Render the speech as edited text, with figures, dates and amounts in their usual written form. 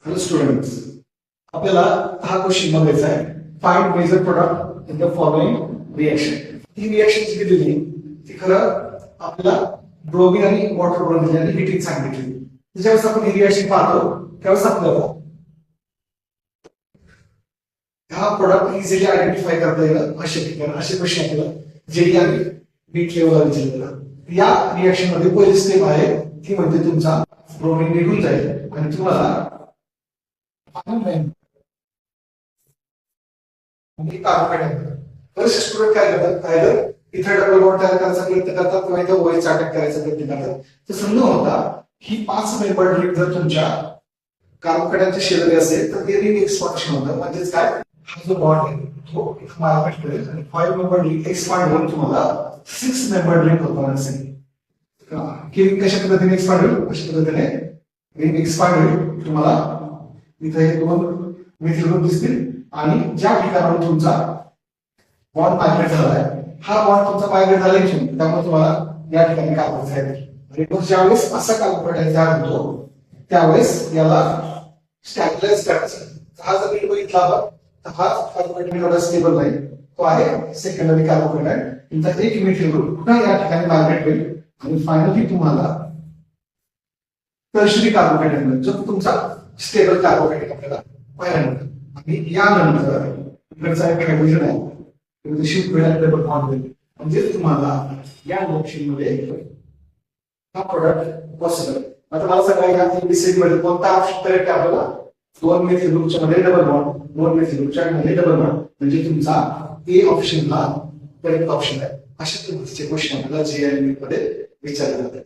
Hello students, आपल्याला हा question बघायचा आहे. Find major product in the following reaction. ही रिएक्शन जी दिलेली ती खरं आपल्याला ब्रोमिन आणि वॉटर बरोबर दिली आणि हिटिंग सांगितली. ज्यावेळेस आपण ही रिएक्शन पाहतो त्यावेळेस आपल्याला हा प्रोडक्ट इझिली आयडेंटिफाय करता येईल अशा ठिकाणी असे क्वेश्चन आपल्याला जेई आणि बीट लेवलला विचारलेला. या रिएक्शन मध्ये पहिली स्टेप आहे ती म्हणजे तुमचा ब्रोमिन निघून जाईल आणि तुम्हाला बरेचसे स्टुडंट काय करतात, आयदर इथे डबल बॉन्ड तयार करायचा प्रयत्न करतात किंवा इथे ओएच अटॅक करायचा प्रयत्न करतात. तसं न होता ही 5 मेंबर रिंग जर तुमच्या कार्बोकॅटायनच्या शेजारी असेल तर ते रिंग एक्सपान्शन होतं. म्हणजेच काय, हा जो बॉन्ड आहे तो मार्केट करेल आणि 5 मेंबर रिंग एक्सपांड होऊन तुम्हाला 6 मेंबर रिंग होणार असेल. की रिंग कशा पद्धतीने एक्सपांड होईल, अशा पद्धतीने रिंग एक्सपांड होईल. तुम्हाला इथे हे 2 मिथिल ग्रुप दिसतील आणि ज्या ठिकाणावर तुमचा बॉन्ड मायग्रेट झालाय हा बॉन्ड तुमचा मायग्रेट झाला इथून, त्यामुळे तुम्हाला या ठिकाणी कार्बन तयार होईल. आणि मग ज्यावेळेस असा कार्बोकॅटायन तयार होतो त्यावेळेस याला स्टॅबिलाइज करायचं. हा जर नीट बघितला आपण तर हा कार्बोकॅटायन एवढा स्टेबल नाही, तो आहे सेकंडरी कार्बोकॅटायन. तुमचा एक मिथिल ग्रुप पुन्हा या ठिकाणी मायग्रेट होईल आणि फायनली तुम्हाला टर्शरी कार्बोकॅटायन मिळेल, जो तुमचा स्टेबल कार्बोकॅटायन आपल्याला पाहायला मिळतो. आणि यानंतर इकडचा एक हायड्रोजन आहे शिफ्ट होईल आणि डबल बॉन्ड होईल. म्हणजे तुम्हाला या रिएक्शन मध्ये हा प्रोडक्ट पॉसिबल. आता मला सांगा एबीसीडी मध्ये कोणता ऑप्शन करेक्ट आहे आपल्याला? 2 मिथिल ग्रुपच्या मध्ये डबल बॉन्ड, 2 मिथिल ग्रुपच्या मध्ये डबल बॉन्ड, म्हणजे तुमचा ए ऑप्शन हा करेक्ट ऑप्शन आहे. अशा पद्धतीचे क्वेश्चन आपल्याला जीएल मध्ये विचारले जातात.